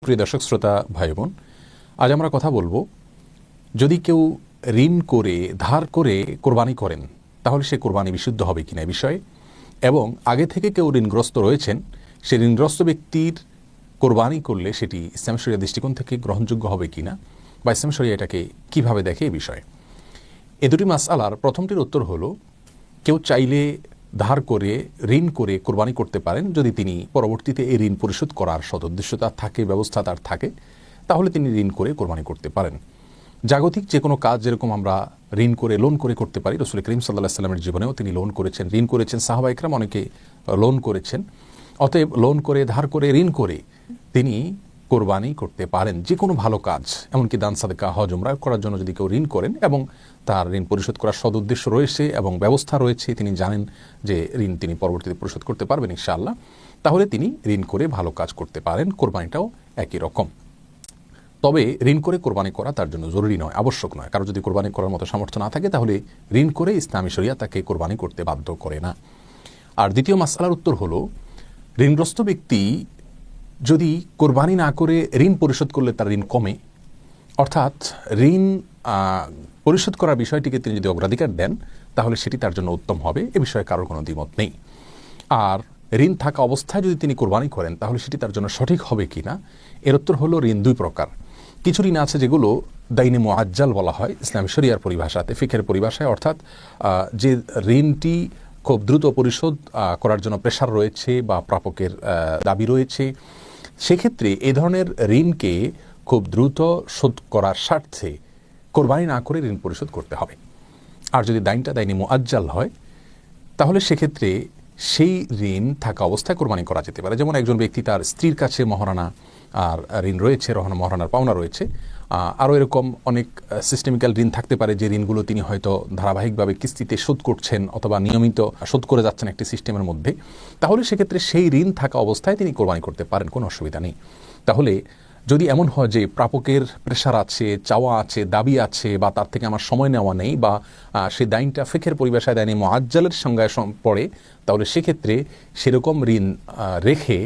প্রিয় দর্শক শ্রোতা ভাই বোন, আজ আমরা কথা বলবো, যদি কেউ ঋণ করে ধার করে কোরবানি করেন তাহলে সে কোরবানি বিশুদ্ধ হবে কিনা এই বিষয়ে, এবং আগে থেকে কেউ ঋণগ্রস্ত রয়েছেন সে ঋণগ্রস্ত ব্যক্তির কোরবানি করলে সেটি ইসলাম শরিয়া দৃষ্টিকোণ থেকে গ্রহণযোগ্য হবে কিনা বা ইসলাম শরিয়া এটাকে কিভাবে দেখে এই বিষয়ে। এ দুটি মাসআলার প্রথমটির উত্তর হলো, কেউ চাইলে ধার করে ঋণ করে কোরবানি করতে পারেন যদি তিনি পরবর্তীতে এই ঋণ পরিশোধ করার সদুদ্দেশ্য তার থাকে, ব্যবস্থা তার থাকে, তাহলে তিনি ঋণ করে কোরবানি করতে পারেন। জাগতিক যে কোনো কাজ যেরকম আমরা ঋণ করে লোন করে করতে পারি, রাসূল করিম সাল্লাল্লাহু আলাইহি ওয়াসাল্লামের জীবনেও তিনি লোন করেছেন, ঋণ করেছেন, সাহাবা ইকরাম অনেকে লোন করেছেন। অতএব লোন করে ধার করে ঋণ করে তিনি কোরবানি করতে পারেন যে কোনো ভালো কাজ, এমনকি দান সাদকা হজ উমরা করার জন্য যদি কেউ ঋণ করেন এবং তার ঋণ পরিশোধ করার সদুদ্দেশ্য রয়েছে এবং ব্যবস্থা রয়েছে, তিনি জানেন যে ঋণ তিনি পরবর্তীতে পরিশোধ করতে পারবেন ইনশাআল্লাহ, তাহলে তিনি ঋণ করে ভালো কাজ করতে পারেন। কোরবানিটাও একই রকম। তবে ঋণ করে কোরবানি করা তার জন্য জরুরি নয়, আবশ্যক নয়। কারণ যদি কোরবানি করার মতো সামর্থ্য না থাকে তাহলে ঋণ করে ইসলামী শরিয়া তাকে কোরবানি করতে বাধ্য করে না। আর দ্বিতীয় মাসআলার উত্তর হলো, ঋণগ্রস্ত ব্যক্তি যদি কোরবানি না করে ঋণ পরিশোধ করলে তার ঋণ কমে, অর্থাৎ ঋণ পরিশোধ করার বিষয়টিকে তিনি যদি অগ্রাধিকার দেন তাহলে সেটি তার জন্য উত্তম হবে, এ বিষয়ে কারোর কোনো দ্বিমত নেই। আর ঋণ থাকা অবস্থায় যদি তিনি কোরবানি করেন তাহলে সেটি তার জন্য সঠিক হবে কিনা, এর উত্তর হলো, ঋণ দুই প্রকার। কিছু ঋণ আছে যেগুলো দাইনে মুআজ্জাল বলা হয় ইসলামী শরিয়ার পরিভাষাতে, ফিকহের পরিভাষায়, অর্থাৎ যে ঋণটি খুব দ্রুত পরিশোধ করার জন্য প্রেশার রয়েছে বা প্রাপকের দাবি রয়েছে, সেক্ষেত্রে এ ধরনের ঋণকে খুব দ্রুত শোধ করার স্বার্থে কোরবানি না করে ঋণ পরিশোধ করতে হবে। আর যদি দাইনে মুআজ্জাল হয় তাহলে সেক্ষেত্রে সেই ঋণ থাকা অবস্থায় কোরবানি করা যেতে পারে। যেমন একজন ব্যক্তি তার স্ত্রীর কাছে মহারানা আর ঋণ রয়েছে, মহারানার পাওনা রয়েছে, আরও এরকম অনেক সিস্টেমিক্যাল ঋণ থাকতে পারে যে ঋণগুলো তিনি হয়তো ধারাবাহিকভাবে কিস্তিতে শোধ করছেন অথবা নিয়মিত শোধ করে যাচ্ছেন একটি সিস্টেমের মধ্যে, তাহলে সেক্ষেত্রে সেই ঋণ থাকা অবস্থায় তিনি কোরবানি করতে পারেন, কোনো অসুবিধা নেই। তাহলে যদি এমন হয় যে প্রাপকের প্রেশার আছে, চাওয়া আছে, দাবি আছে, বা তার থেকে আমার সময় নেওয়া নেই, বা সেই দাইনটা ফিকহের পরিভাষায় দাইনে মুআজ্জালের সংজ্ঞায় পড়ে, তাহলে সেক্ষেত্রে সেরকম ঋণ রেখে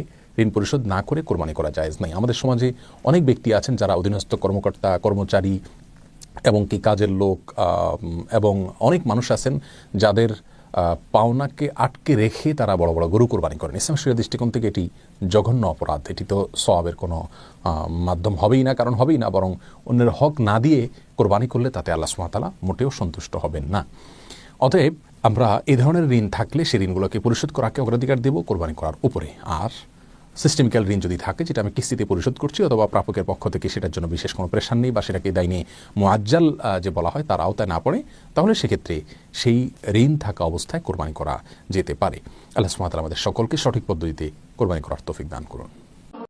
ঋণ পরিশোধ না করে কোরবানি করা জায়েজ নাই। আমাদের সমাজে অনেক ব্যক্তি আছেন যারা অধীনস্থ কর্মকর্তা, কর্মচারী এবং কি কাজের লোক, এবং অনেক মানুষ আছেন যাদের পাওনাকে আটকে রেখে তারা বড় বড় গরু কোরবানি করেন। ইসলাম শরিয়া দৃষ্টিকোণ থেকে এটি জঘন্য অপরাধ। এটি তো সওয়াবের কোনো মাধ্যম হবেই না, কারণ হবেই না, বরং অন্যের হক না দিয়ে কোরবানি করলে তাতে আল্লাহ সুবহানাহু ওয়া তাআলা মোটেও সন্তুষ্ট হবেন না। অতএব আমরা এই ধরনের ঋণ থাকলে সেই ঋণগুলোকে পরিশোধ করাকে অগ্রাধিকার দেব কোরবানি করার উপরে। আর সিস্টেমিক্যাল ঋণ যদি থাকে, যেটা আমি কিস্তিতে পরিশোধ করছি অথবা প্রাপকের পক্ষ থেকে সেটার জন্য বিশেষ কোনো প্রেশার নেই, বা সেটাকে দাইনে মুআজ্জাল যে বলা হয় তার আওতায় না পড়ে, তাহলে সেক্ষেত্রে সেই ঋণ থাকা অবস্থায় কোরবানি করা যেতে পারে। আল্লাহ সুবহানাহু ওয়া তাআলা আমাদের সকলকে সঠিক পদ্ধতিতে কোরবানি করার তৌফিক দান করুন।